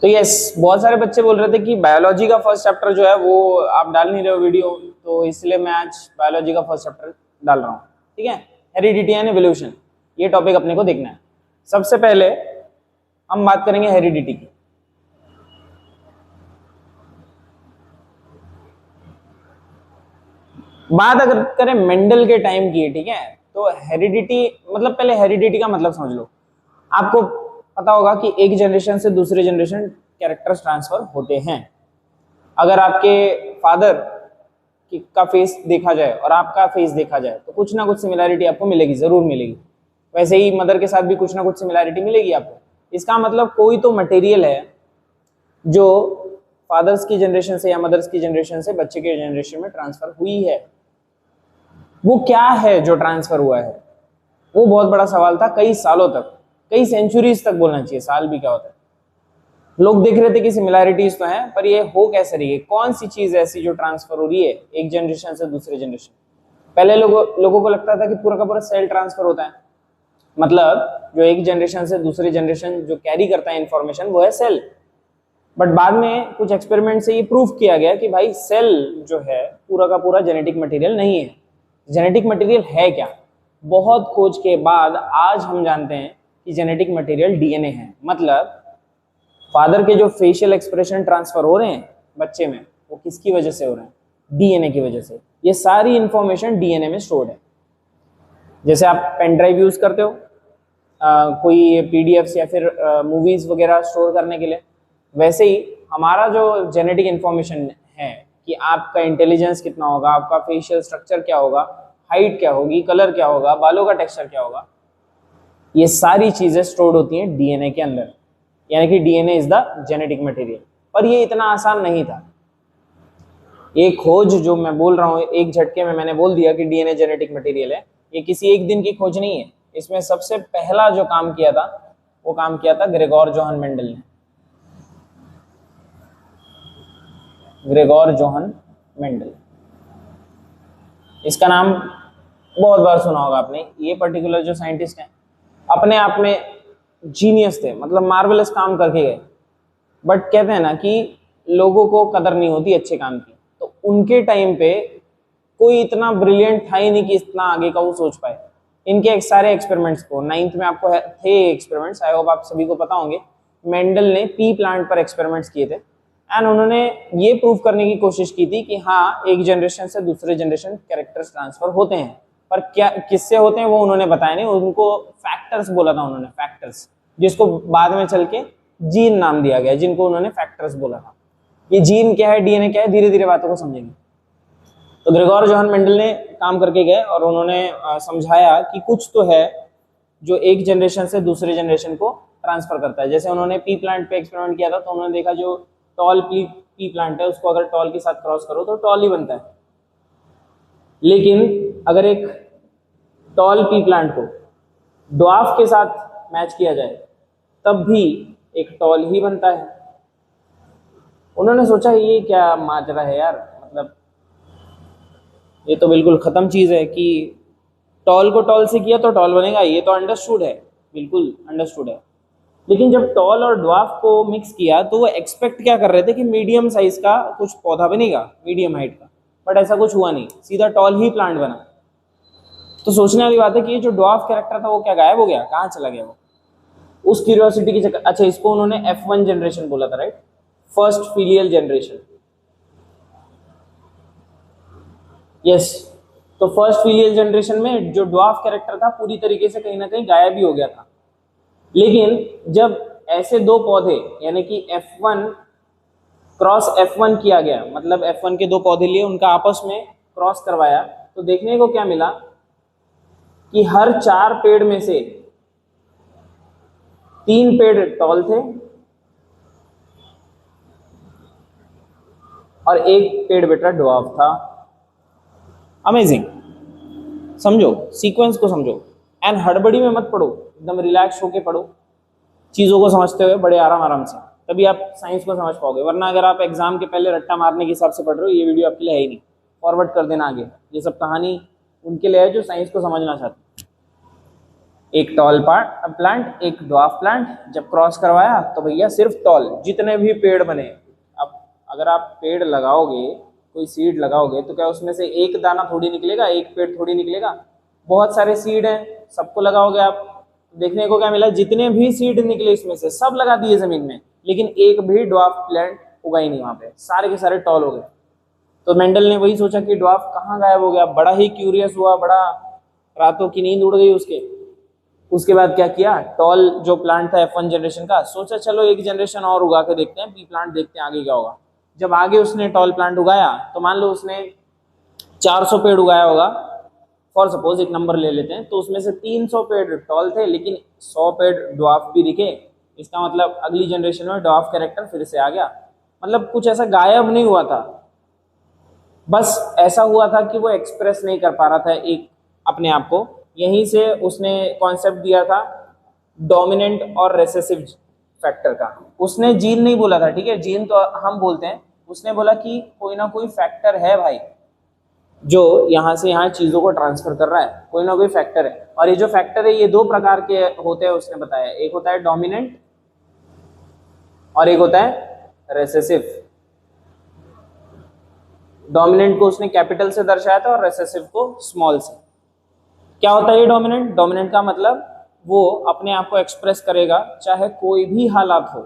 तो यस, बहुत सारे बच्चे बोल रहे थे कि बायोलॉजी का फर्स्ट चैप्टर जो है वो आप डाल नहीं रहे हो वीडियो, तो इसलिए मैं आज बायोलॉजी का फर्स्ट चैप्टर डाल रहा हूँ। ठीक है, हेरिडिटी एंड एवोल्यूशन, ये टॉपिक अपने को देखना है। सबसे पहले हम बात करेंगे हेरिडिटी की। बात अगर करें मेंडल के टाइम की, ठीक है, तो हेरिडिटी मतलब पहले हेरिडिटी का मतलब समझ लो। आपको पता होगा कि एक जनरेशन से दूसरे जनरेशन कैरेक्टर्स ट्रांसफर होते हैं। अगर आपके फादर का फेस देखा जाए और आपका फेस देखा जाए तो कुछ ना कुछ सिमिलैरिटी आपको मिलेगी, जरूर मिलेगी। वैसे ही मदर के साथ भी कुछ ना कुछ सिमिलैरिटी मिलेगी आपको। इसका मतलब कोई तो मटेरियल है जो फादर्स की जनरेशन से या मदर्स की जनरेशन से बच्चे के जनरेशन में ट्रांसफर हुई है। वो क्या है जो ट्रांसफर हुआ है, वो बहुत बड़ा सवाल था कई सालों तक, कई सेंचुरीज तक बोलना चाहिए, साल भी क्या होता है। लोग देख रहे थे कि सिमिलैरिटीज तो हैं, पर ये हो कैसे रही है, कौन सी चीज ऐसी जो ट्रांसफर हो रही है एक जनरेशन से दूसरे जनरेशन। पहले लोगों को लगता था कि पूरा का पूरा सेल ट्रांसफर होता है, मतलब जो एक जनरेशन से दूसरे जनरेशन जो कैरी करता है इंफॉर्मेशन वो है सेल। बट बाद में कुछ एक्सपेरिमेंट से ये प्रूव किया गया कि भाई सेल जो है पूरा का पूरा जेनेटिक मटेरियल नहीं है। जेनेटिक मटेरियल है क्या? बहुत खोज के बाद आज हम जानते हैं कि जेनेटिक मटेरियल डीएनए है। मतलब फादर के जो फेशियल एक्सप्रेशन ट्रांसफर हो रहे हैं बच्चे में, वो किसकी वजह से हो रहे हैं? डीएनए की वजह से। ये सारी इंफॉर्मेशन डीएनए में स्टोर्ड है। जैसे आप पेन ड्राइव यूज करते हो कोई पीडीएफ्स या फिर मूवीज वगैरह स्टोर करने के लिए, वैसे ही हमारा जो जेनेटिक इंफॉर्मेशन है कि आपका इंटेलिजेंस कितना होगा, आपका फेशियल स्ट्रक्चर क्या होगा, हाइट क्या होगी, कलर क्या होगा, बालों का टेक्सचर क्या होगा, ये सारी चीजें स्टोर्ड होती हैं डीएनए के अंदर। यानी कि DNA is the genetic material. पर ये इतना आसान नहीं था। ये खोज जो मैं बोल रहा हूँ, एक झटके में मैंने बोल दिया कि डीएनए जेनेटिक मटेरियल है, ये किसी एक दिन की खोज नहीं है। इसमें सबसे पहला जो काम किया था वो काम किया था ग्रेगोर जोहन मेंडल ने। ग्रेगोर जोहन मेंडल, इसका नाम बहुत बार सुना होगा आपने। ये पर्टिकुलर जो साइंटिस्ट हैं अपने आप में जीनियस थे, मतलब मार्वलस काम करके गए। बट कहते हैं ना कि लोगों को कदर नहीं होती अच्छे काम की, तो उनके टाइम पे कोई इतना ब्रिलियंट था ही नहीं कि इतना आगे का वो सोच पाए। इनके एक सारे एक्सपेरिमेंट्स को 9th में आपको थे एक्सपेरिमेंट्स, आई होप आप सभी को पता होंगे। मेंडल ने पी प्लांट पर एक्सपेरिमेंट्स किए थे एंड उन्होंने ये प्रूव करने की कोशिश की थी कि हाँ, एक जनरेशन से दूसरे जनरेशन कैरेक्टर्स ट्रांसफर होते हैं। पर क्या किससे होते हैं वो उन्होंने बताया नहीं, उनको फैक्टर्स बोला था उन्होंने, फैक्टर्स, जिसको बाद में चल के जीन नाम दिया गया, जिनको उन्होंने फैक्टर्स बोला था। ये जीन क्या है, डीएनए क्या है, धीरे धीरे बातों को समझेंगे। तो ग्रेगोर जोहन मेंडल ने काम करके गए और उन्होंने समझाया कि कुछ तो है जो एक जनरेशन से दूसरे जनरेशन को ट्रांसफर करता है। जैसे उन्होंने पी प्लांट पे एक्सपेरिमेंट किया था, तो उन्होंने देखा जो टॉल पी प्लांट है उसको अगर टॉल के साथ क्रॉस करो तो टॉल ही बनता है। लेकिन अगर एक टॉल पी प्लांट को ड्वार्फ के साथ मैच किया जाए तब भी एक टॉल ही बनता है। उन्होंने सोचा ये क्या माजरा है यार, मतलब ये तो बिल्कुल खत्म चीज है कि टॉल को टॉल से किया तो टॉल बनेगा, ये तो अंडरस्टूड है, बिल्कुल अंडरस्टूड है। लेकिन जब टॉल और ड्वार्फ को मिक्स किया तो वो एक्सपेक्ट क्या कर रहे थे कि मीडियम साइज का कुछ पौधा बनेगा, मीडियम हाइट का, बट ऐसा कुछ हुआ नहीं, सीधा टॉल ही प्लांट बना। तो सोचने वाली बात है कि ये जो ड्वार्फ कैरेक्टर था वो क्या गायब हो गया, कहाँ चला गया वो? उस क्यूरियोसिटी की चक्कर। अच्छा, इसको उन्होंने F1 जनरेशन बोला था, right, first filial generation. Yes, तो फर्स्ट फिलियल जनरेशन में जो ड्वार्फ कैरेक्टर था पूरी तरीके से कहीं ना कहीं गायब ही हो गया था। लेकिन जब ऐसे दो पौधे यानी कि F1 क्रॉस F1 किया गया, मतलब F1 के दो पौधे लिए उनका आपस में क्रॉस करवाया, तो देखने को क्या मिला कि हर 4 पेड़ में से 3 पेड़ टॉल थे और 1 पेड़ बेटा ड्वार्फ था। अमेजिंग। समझो, सीक्वेंस को समझो एंड हड़बड़ी में मत पढ़ो, एकदम रिलैक्स होके पढ़ो, चीजों को समझते हुए बड़े आराम आराम से, तभी आप साइंस को समझ पाओगे। वरना अगर आप एग्जाम के पहले रट्टा मारने के हिसाब से पढ़ रहे हो, ये वीडियो आपके लिए है ही नहीं, फॉरवर्ड कर देना आगे। ये सब कहानी उनके लिए है जो साइंस को समझना चाहते हैं। एक टॉल प्लांट, एक ड्वार्फ प्लांट। जब क्रॉस करवाया तो भैया सिर्फ टॉल, जितने भी पेड़ बने। अब अगर आप पेड़ लगाओगे, कोई सीड लगाओगे, तो क्या उसमें से एक दाना थोड़ी निकलेगा, एक पेड़ थोड़ी निकलेगा? बहुत सारे सीड हैं, सबको लगाओगे आप, देखने को क्या मिला? जितने भी सीड निकले इसमें से सब लगा दिए जमीन में, लेकिन एक भी ड्वार्फ प्लांट उगा ही नहीं वहां पे, सारे के सारे टॉल हो गए। तो मेंडल ने वही सोचा कि ड्वार्फ कहाँ गायब हो गया, बड़ा ही क्यूरियस हुआ, बड़ा रातों की नींद उड़ गई उसके। उसके बाद क्या किया, टॉल जो प्लांट था F1 जनरेशन का, सोचा चलो एक जनरेशन और उगा के देखते हैं, पी प्लांट देखते हैं आगे क्या होगा। जब आगे उसने टॉल प्लांट उगाया तो मान लो उसने 400 पेड़ उगाया होगा, फॉर सपोज एक नंबर ले लेते हैं, तो उसमें से 300 पेड़ टॉल थे, लेकिन 100 पेड़ ड्वार्फ भी दिखे। इसका मतलब अगली जनरेशन में ड्वार्फ कैरेक्टर फिर से आ गया। मतलब कुछ ऐसा गायब नहीं हुआ था, बस ऐसा हुआ था कि वो एक्सप्रेस नहीं कर पा रहा था एक अपने आप को। यहीं से उसने कॉन्सेप्ट दिया था डोमिनेंट और रेसेसिव फैक्टर का। उसने जीन नहीं बोला था, ठीक है, जीन तो हम बोलते हैं, उसने बोला कि कोई ना कोई फैक्टर है भाई जो यहाँ से यहाँ चीजों को ट्रांसफर कर रहा है, कोई ना कोई फैक्टर है। और ये जो फैक्टर है ये दो प्रकार के होते हैं उसने बताया, एक होता है डोमिनेंट और एक होता है रेसेसिव। डोमिनेंट को उसने कैपिटल से दर्शाया था और रेसेसिव को स्मॉल से। क्या होता है ये डोमिनेंट? डोमिनेंट का मतलब वो अपने आप को एक्सप्रेस करेगा चाहे कोई भी हालात हो,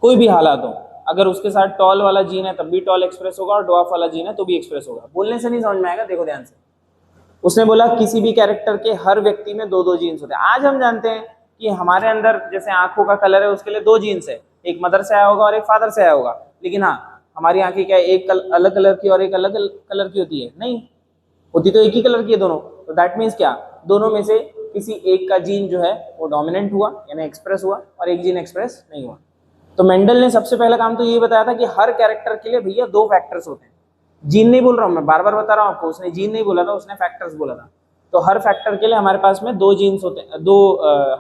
कोई भी हालात हो। अगर उसके साथ टॉल वाला जीन है तब भी टॉल एक्सप्रेस होगा, और ड्वार्फ वाला जीन है तो भी एक्सप्रेस होगा। बोलने से नहीं समझ में आएगा, देखो ध्यान से। उसने बोला किसी भी कैरेक्टर के हर व्यक्ति में दो दो जीन्स होते हैं। आज हम जानते हैं कि हमारे अंदर जैसे आंखों का कलर है, उसके लिए दो जीन्स है, एक मदर से आया होगा और एक फादर से आया होगा। लेकिन हाँ, हमारी आंखें क्या है, एक अलग कलर की और एक अलग कलर की होती है? नहीं होती, तो एक ही कलर की है दोनों। तो दैट मीन्स क्या, दोनों में से किसी एक का जीन जो है वो डोमिनेंट हुआ यानी एक्सप्रेस हुआ, और एक जीन एक्सप्रेस नहीं हुआ। तो मेंडल ने सबसे पहला काम तो ये बताया था कि हर कैरेक्टर के लिए भैया दो फैक्टर्स होते हैं। जीन नहीं बोल रहा हूं मैं, बार बार बता रहा हूं आपको, उसने जीन नहीं बोला था, उसने फैक्टर्स बोला था। तो हर फैक्टर के लिए हमारे पास में दो जीन्स होते हैं,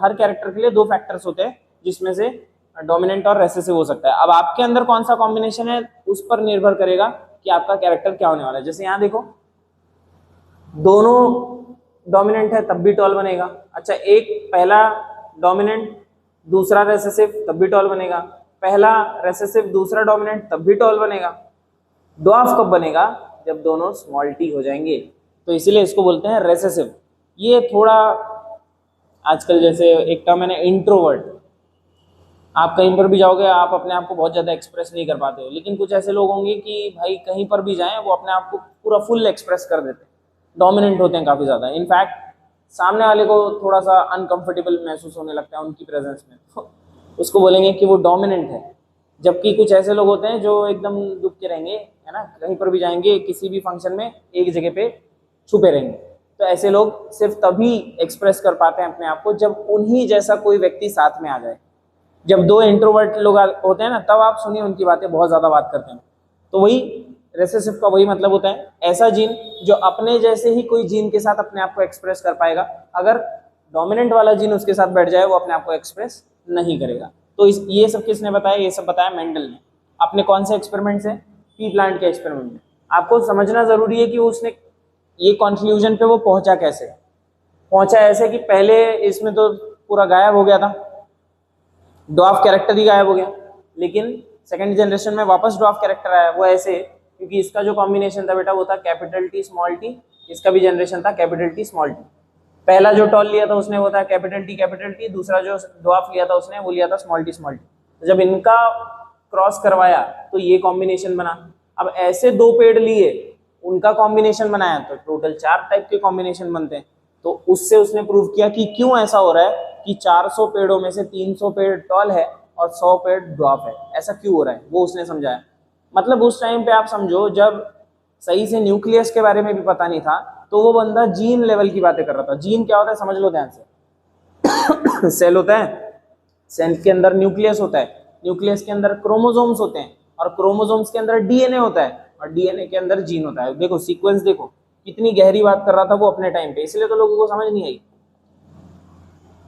हर कैरेक्टर के लिए दो फैक्टर्स होते हैं, जिसमें से डोमिनेंट और रेसेसिव हो सकता है। अब आपके अंदर कौन सा कॉम्बिनेशन है उस पर निर्भर करेगा कि आपका कैरेक्टर क्या होने वाला है। जैसे यहाँ देखो, दोनों डोमिनेंट है तब भी टॉल बनेगा। अच्छा, एक पहला डोमिनेंट दूसरा रेसेसिव तब भी टॉल बनेगा, पहला रेसेसिव दूसरा डोमिनेंट तब भी टॉल बनेगा। ड्वार्फ कब बनेगा? जब दोनों स्मॉल टी हो जाएंगे। तो इसीलिए इसको बोलते हैं रेसेसिव। ये थोड़ा आजकल जैसे एक टर्म है ना इंट्रोवर्ट, आप कहीं पर भी जाओगे आप अपने आप को बहुत ज़्यादा एक्सप्रेस नहीं कर पाते हो, लेकिन कुछ ऐसे लोग होंगे कि भाई कहीं पर भी जाएं वो अपने आप को पूरा फुल एक्सप्रेस कर देते हैं, डोमिनेंट होते हैं काफ़ी ज़्यादा। इनफैक्ट सामने वाले को थोड़ा सा अनकंफर्टेबल महसूस होने लगता है उनकी प्रेजेंस में, तो उसको बोलेंगे कि वो डोमिनेंट है। जबकि कुछ ऐसे लोग होते हैं जो एकदम दुख के रहेंगे, है ना, कहीं पर भी जाएंगे किसी भी फंक्शन में एक जगह पे छुपे रहेंगे। तो ऐसे लोग सिर्फ तभी एक्सप्रेस कर पाते हैं अपने आप को जब उन्हीं जैसा कोई व्यक्ति साथ में आ जाए। जब दो इंट्रोवर्ट लोग होते हैं ना, तब आप सुनिए उनकी बातें, बहुत ज़्यादा बात करते हैं। तो वही रेसेसिव का वही मतलब होता है, ऐसा जीन जो अपने जैसे ही कोई जीन के साथ अपने आप को एक्सप्रेस कर पाएगा। अगर डोमिनेंट वाला जीन उसके साथ बैठ जाए वो अपने आप को एक्सप्रेस नहीं करेगा। तो ये सब किसने बताया? ये सब बताया मेंडल ने। अपने कौन से एक्सपेरिमेंट से? पी प्लांट के एक्सपेरिमेंट में। आपको समझना जरूरी है कि उसने ये कंक्लूजन पे वो पहुंचा कैसे। पहुंचा ऐसे कि पहले इसमें तो पूरा गायब हो गया था, ड्वार्फ कैरेक्टर ही गायब हो गया, लेकिन सेकंड जनरेशन में वापस ड्वार्फ कैरेक्टर आया। वो ऐसे क्योंकि इसका जो कॉम्बिनेशन था बेटा वो था कैपिटल टी स्मॉल टी, इसका भी जनरेशन था कैपिटल टी स्मॉल टी। पहला जो टॉल लिया था उसने वो था कैपिटल टी, दूसरा जो ड्वार्फ लिया था उसने वो लिया था स्मॉल टी। तो जब इनका क्रॉस करवाया तो ये कॉम्बिनेशन बना। अब ऐसे दो पेड़ लिए उनका कॉम्बिनेशन बनाया तो टोटल 4 टाइप के कॉम्बिनेशन बनते हैं। तो उससे उसने प्रूव किया कि क्यों ऐसा हो रहा है कि 400 पेड़ों में से 300 पेड़ टॉल है और 100 पेड़ ड्वार्फ है, ऐसा क्यों हो रहा है वो उसने समझाया। मतलब उस टाइम पे आप समझो जब सही से न्यूक्लियस के बारे में भी पता नहीं था, तो वो बंदा जीन लेवल की बातें कर रहा था। जीन क्या होता है समझ लो ध्यान से। सेल होता है, सेल के अंदर न्यूक्लियस होता है, न्यूक्लियस के अंदर क्रोमोसोम्स होते हैं और क्रोमोसोम्स के अंदर डीएनए होता है और डीएनए के अंदर जीन होता है। देखो सीक्वेंस देखो, कितनी गहरी बात कर रहा था वो अपने टाइम पे, इसलिए तो लोगों को समझ नहीं आई।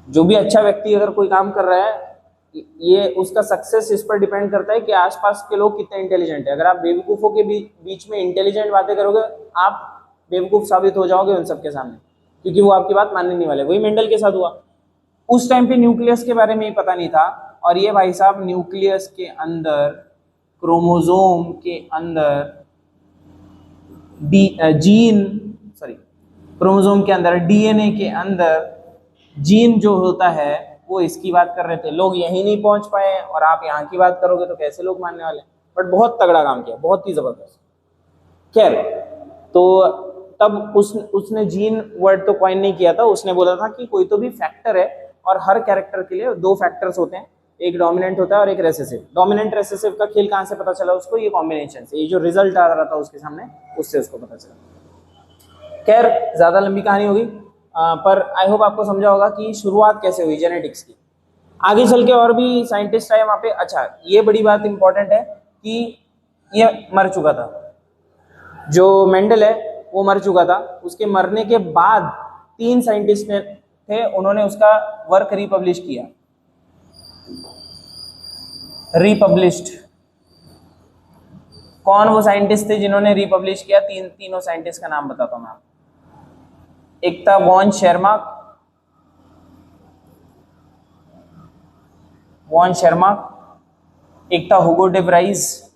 जो भी अच्छा व्यक्ति अगर कोई काम कर रहा है, ये उसका सक्सेस इस पर डिपेंड करता है कि आसपास के लोग कितने इंटेलिजेंट है। अगर आप बेवकूफों के बीच में इंटेलिजेंट बातें करोगे, आप बेवकूफ साबित हो जाओगे उन सबके सामने। क्योंकि वो आपकी बात मानने नहीं वाले। वही मेंडल के साथ हुआ। उस टाइम पे न्यूक्लियस के बारे में ही पता नहीं था, और ये भाई साहब न्यूक्लियस के अंदर, क्रोमोसोम के अंदर क्रोमोसोम के अंदर, डीएनए के अंदर जीन जो होता है, वो इसकी बात कर रहे थे। लोग यहीं नहीं पहुंच पाए और आप यहाँ की बात करोगे तो कैसे लोग मानने वाले। बट बहुत तगड़ा काम किया, बहुत ही जबरदस्त। खैर, तो तब उसने जीन वर्ड तो कॉइन नहीं किया था, उसने बोला था कि कोई तो भी फैक्टर है, और हर कैरेक्टर के लिए दो फैक्टर्स होते हैं, एक डोमिनेंट होता है और एक रेसेसिव। डोमिनेंट रेसेसिव का खेल कहाँ से पता चला उसको? ये कॉम्बिनेशन से, ये जो रिजल्ट आ रहा था उसके सामने, उससे उसको पता चला। खैर, ज्यादा लंबी कहानी होगी, पर आई होप आपको समझा होगा कि शुरुआत कैसे हुई जेनेटिक्स की। आगे चल के और भी साइंटिस्ट आए वहां पे। अच्छा, ये बड़ी बात इंपॉर्टेंट है कि ये मर चुका था, जो मेंडल है वो मर चुका था। उसके मरने के बाद 3 साइंटिस्ट थे, उन्होंने उसका वर्क रिपब्लिश किया। रिपब्लिश्ड। कौन वो साइंटिस्ट थे जिन्होंने रिपब्लिश किया? तीनों साइंटिस्ट का नाम बताता हूं मैं आपको। एक था वॉन शेरमार्क, एक था हुगो डे व्राइस,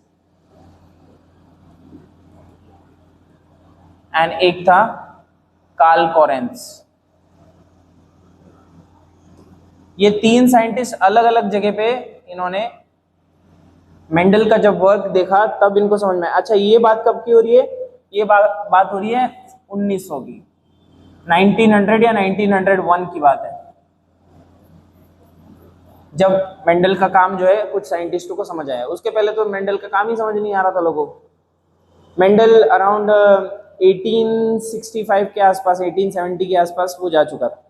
एंड एक था कार्ल कोरेंस। ये 3 साइंटिस्ट अलग अलग जगह पे, इन्होंने मेंडल का जब वर्क देखा तब इनको समझ में। अच्छा, ये बात कब की हो रही है? ये बात हो रही है 1900 की, 1900 या 1901 की बात है, जब मेंडल का काम जो है कुछ साइंटिस्टों को समझ आया। उसके पहले तो मेंडल का काम ही समझ नहीं आ रहा था लोगों को। मेंडल अराउंड 1865 के आसपास, 1870 के आसपास वो जा चुका था।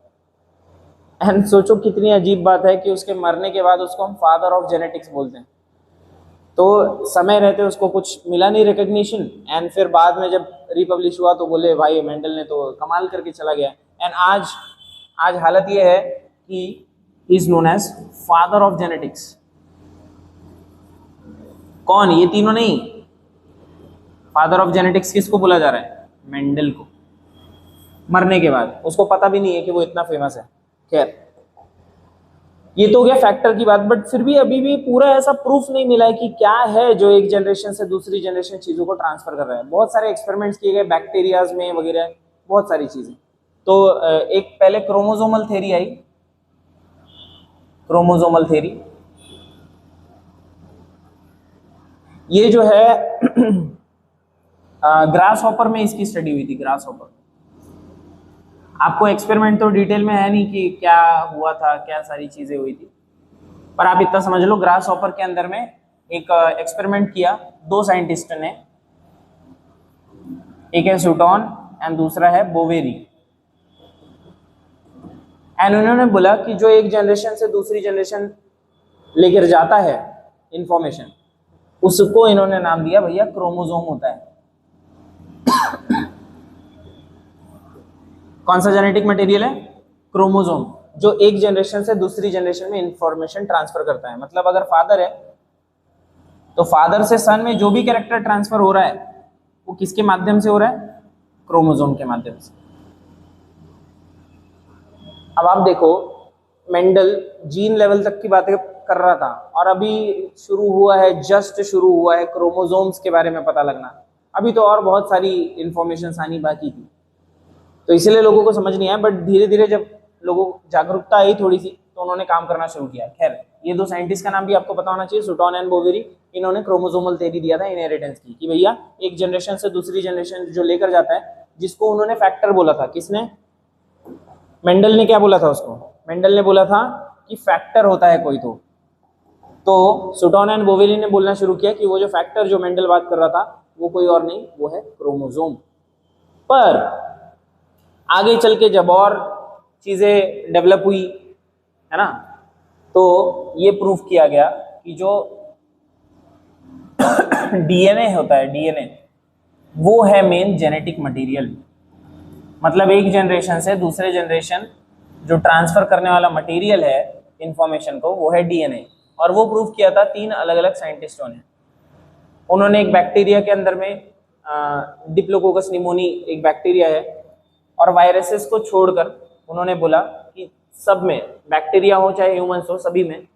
एंड सोचो कितनी अजीब बात है कि उसके मरने के बाद उसको हम फादर ऑफ जेनेटिक्स बोलते हैं। तो समय रहते उसको कुछ मिला नहीं रिकग्निशन, एंड फिर बाद में जब रिपब्लिश हुआ तो बोले भाई मेंडल ने तो कमाल करके चला गया। एंड आज हालत ये है कि he is known as father of genetics. कौन? ये तीनों नहीं। फादर ऑफ जेनेटिक्स किसको बोला जा रहा है? मेंडल को। मरने के बाद उसको पता भी नहीं है कि वो इतना फेमस है। खैर, ये तो हो गया फैक्टर की बात, बट फिर भी अभी भी पूरा ऐसा प्रूफ नहीं मिला है कि क्या है जो एक जनरेशन से दूसरी जनरेशन चीजों को ट्रांसफर कर रहा है। बहुत सारे एक्सपेरिमेंट्स किए गए बैक्टीरियाज में वगैरह, बहुत सारी चीजें। तो एक पहले क्रोमोसोमल थ्योरी आई, क्रोमोसोमल थ्योरी। ये जो है ग्रास हॉपर में इसकी स्टडी हुई थी। ग्रास हॉपर, आपको एक्सपेरिमेंट तो डिटेल में है नहीं कि क्या हुआ था, क्या सारी चीजें हुई थी, पर आप इतना समझ लो ग्रास हॉपर के अंदर में एक एक्सपेरिमेंट किया 2 साइंटिस्ट ने, एक है सूटॉन एंड दूसरा है बोवेरी। एंड उन्होंने बोला कि जो एक जनरेशन से दूसरी जनरेशन लेकर जाता है इंफॉर्मेशन, उसको इन्होंने नाम दिया भैया क्रोमोसोम होता है। कौन सा जेनेटिक मटेरियल है? क्रोमोसोम, जो एक जनरेशन से दूसरी जनरेशन में इंफॉर्मेशन ट्रांसफर करता है। मतलब अगर फादर है तो फादर से सन में जो भी कैरेक्टर ट्रांसफर हो रहा है वो किसके माध्यम से हो रहा है? क्रोमोसोम के माध्यम से। अब आप देखो, मेंडल जीन लेवल तक की बातें कर रहा था, और अभी शुरू हुआ है, जस्ट शुरू हुआ है क्रोमोसोम्स के बारे में पता लगना। अभी तो और बहुत सारी इंफॉर्मेशन आनी बाकी थी, तो इसीलिए लोगों को समझ नहीं आया। बट धीरे धीरे जब लोगों को जागरूकता आई थोड़ी सी, तो उन्होंने काम करना शुरू किया। खैर, ये 2 साइंटिस्ट का नाम भी आपको पता होना चाहिए, सूटॉन एंड बोवेरी। इन्होंने क्रोमोसोमल थ्योरी दिया था इनहेरिटेंस की, कि भैया एक जनरेशन से दूसरी जनरेशन जो लेकर जाता है, जिसको उन्होंने फैक्टर बोला था। किसने? मेंडल ने क्या बोला था उसको? मेंडल ने बोला था कि फैक्टर होता है कोई तो सूटॉन एंड बोवेरी ने बोलना शुरू किया कि वो जो फैक्टर जो मेंडल बात कर रहा था वो कोई और नहीं, वो है क्रोमोसोम। पर आगे चल के जब और चीजें डेवलप हुई है ना, तो ये प्रूफ किया गया कि जो डीएनए होता है, डीएनए वो है मेन जेनेटिक मटेरियल। मतलब एक जनरेशन से दूसरे जनरेशन जो ट्रांसफर करने वाला मटेरियल है इंफॉर्मेशन को, वो है डीएनए। और वो प्रूफ किया था 3 अलग अलग साइंटिस्टों ने। उन्होंने एक बैक्टीरिया के अंदर में डिप्लोकोकस निमोनी एक बैक्टीरिया है, और वायरसेस को छोड़कर उन्होंने बोला कि सब में, बैक्टीरिया हो चाहे ह्यूमंस हो, सभी में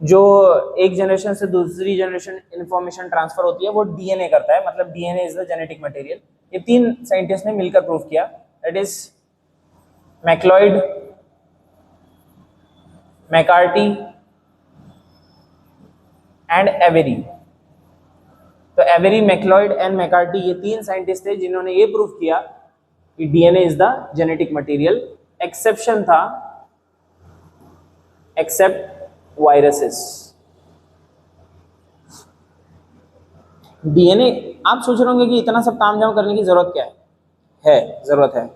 जो एक जनरेशन से दूसरी जनरेशन इंफॉर्मेशन ट्रांसफर होती है वो डीएनए करता है, मतलब DNA is the genetic material. ये 3 साइंटिस्ट ने मिलकर प्रूव किया, that is MacLeod, McCarthy and Avery. तो एवेरी, मैक्लॉयड एंड मैकार्टी, ये 3 साइंटिस्ट थे जिन्होंने ये प्रूव किया कि DNA is the genetic material. Exception था, एक्सेप्ट वायरसेस। डीएनए, आप सोच रहे होंगे कि इतना सब तामझाम करने की जरूरत क्या है जरूरत है।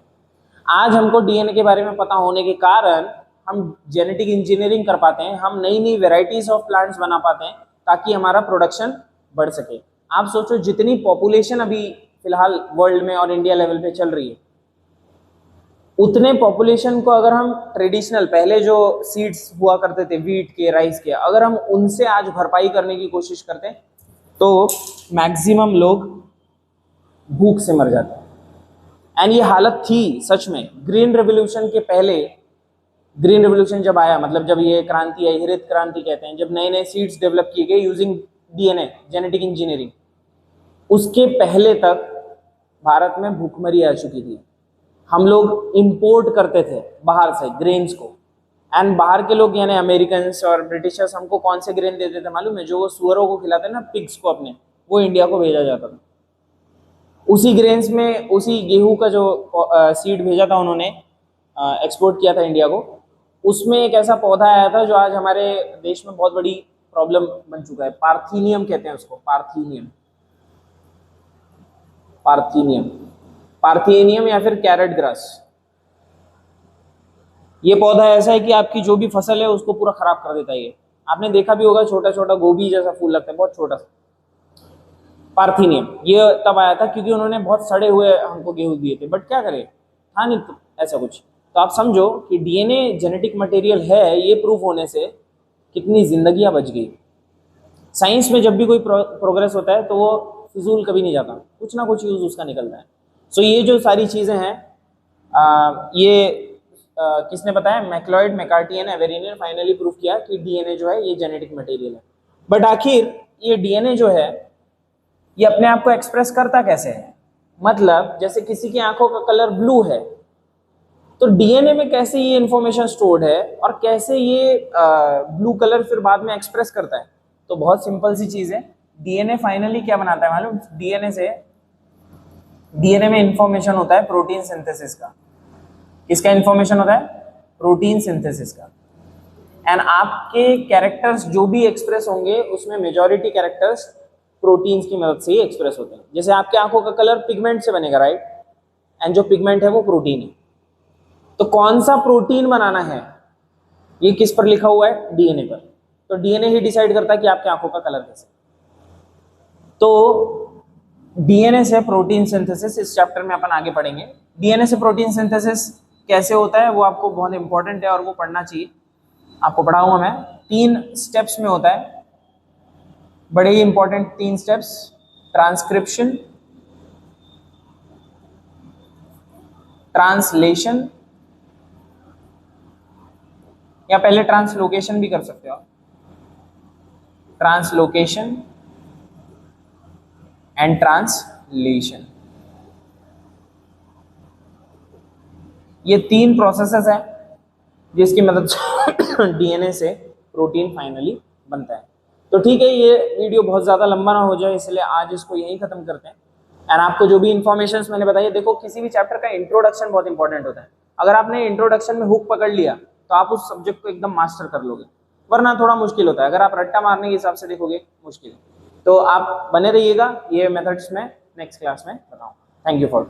आज हमको डीएनए के बारे में पता होने के कारण हम जेनेटिक इंजीनियरिंग कर पाते हैं, हम नई नई वेराइटीज ऑफ प्लांट्स बना पाते हैं ताकि हमारा प्रोडक्शन बढ़ सके। आप सोचो जितनी पॉपुलेशन अभी फिलहाल वर्ल्ड में और इंडिया लेवल पे चल रही है, उतने पॉपुलेशन को अगर हम ट्रेडिशनल पहले जो सीड्स हुआ करते थे वीट के, राइस के, अगर हम उनसे आज भरपाई करने की कोशिश करते हैं तो मैक्सिमम लोग भूख से मर जाते हैं। एंड ये हालत थी सच में ग्रीन रेवोल्यूशन के पहले। ग्रीन रेवोल्यूशन जब आया, मतलब जब ये क्रांति आई, हरित क्रांति कहते हैं, जब नए नए सीड्स डेवलप किए गए यूजिंग डीएनए, जेनेटिक इंजीनियरिंग, उसके पहले तक भारत में भूखमरी आ चुकी थी। हम लोग इंपोर्ट करते थे बाहर से ग्रेन्स को, एंड बाहर के लोग यानी अमेरिकन और ब्रिटिशर्स हमको कौन से ग्रेन देते थे मालूम है? जो वो सुअरों को खिलाते ना, पिग्स को अपने, वो इंडिया को भेजा जाता था। उसी ग्रेन्स में, उसी गेहूं का जो सीड भेजा था उन्होंने, एक्सपोर्ट किया था इंडिया को, उसमें एक ऐसा पौधा आया था जो आज हमारे देश में बहुत बड़ी प्रॉब्लम बन चुका है। पार्थीनियम कहते हैं उसको, पार्थीनियम, पार्थीनियम, पार्थेनियम या फिर कैरेट ग्रास। ये पौधा ऐसा है कि आपकी जो भी फसल है उसको पूरा खराब कर देता है। ये आपने देखा भी होगा, छोटा छोटा गोभी जैसा फूल लगता है, बहुत छोटा सा। पार्थेनियम ये तब आया था क्योंकि उन्होंने बहुत सड़े हुए हमको गेहूं दिए थे, बट क्या करें, था नहीं तो ऐसा कुछ। तो आप समझो कि डीएनए जेनेटिक मटेरियल है, ये प्रूफ होने से कितनी जिंदगियां बच गई। साइंस में जब भी कोई प्रोग्रेस होता है तो वो फिजूल कभी नहीं जाता, कुछ ना कुछ यूज उसका निकलता है। सो ये जो सारी चीजें हैं, किसने बताया? मैक्लॉयड, मैकार्टी एंड एवेरी ने फाइनली प्रूव किया कि डीएनए जो है ये जेनेटिक मटेरियल है। बट आखिर ये डीएनए जो है ये अपने आप को एक्सप्रेस करता कैसे है? मतलब जैसे किसी की आंखों का कलर ब्लू है, तो डीएनए में कैसे ये इंफॉर्मेशन स्टोर्ड है और कैसे ये ब्लू कलर फिर बाद में एक्सप्रेस करता है? तो बहुत सिंपल सी चीज है। डीएनए फाइनली क्या बनाता है मालूम? डीएनए में इंफॉर्मेशन होता है प्रोटीन सिंथेसिस का। किसका इंफॉर्मेशन होता है? प्रोटीन सिंथेसिस का। एंड आपके कैरेक्टर्स जो भी एक्सप्रेस होंगे उसमें मेजॉरिटी कैरेक्टर्स प्रोटीन्स की मदद से ही एक्सप्रेस होते हैं। जैसे आपके आंखों का कलर पिगमेंट से बनेगा, राइट? एंड जो पिगमेंट है वो प्रोटीन है। तो कौन सा प्रोटीन बनाना है ये किस पर लिखा हुआ है? डीएनए पर। तो डीएनए ही डिसाइड करता है कि आपके आंखों का कलर कैसे। तो डीएनए से प्रोटीन सिंथेसिस इस चैप्टर में अपन आगे पढ़ेंगे। डीएनए से प्रोटीन सिंथेसिस कैसे होता है वो आपको बहुत इंपॉर्टेंट है और वो पढ़ना चाहिए। आपको पढ़ाऊंगा मैं, 3 स्टेप्स में होता है, बड़े ही इंपॉर्टेंट 3 स्टेप्स। ट्रांसक्रिप्शन, ट्रांसलेशन, या पहले ट्रांसलोकेशन भी कर सकते हो आप। ट्रांसलोकेशन एंड ट्रांसलेशन, ये 3 प्रोसेसेस हैं जिसकी मदद से डीएनए से प्रोटीन फाइनली बनता है। तो ठीक है, ये वीडियो बहुत ज़्यादा लंबा ना हो जाए इसलिए आज इसको यहीं ख़त्म करते हैं। एंड आपको जो भी इन्फॉर्मेशन मैंने बताई है, देखो किसी भी चैप्टर का इंट्रोडक्शन बहुत इंपॉर्टेंट होता है। अगर आपने इंट्रोडक्शन में हुक पकड़ लिया तो आप उस सब्जेक्ट को एकदम मास्टर कर लोगे, वरना थोड़ा मुश्किल होता है। अगर आप रट्टा मारने के हिसाब से देखोगे मुश्किल है। तो आप बने रहिएगा, ये मेथड्स में नेक्स्ट क्लास में बताऊँ। Thank you for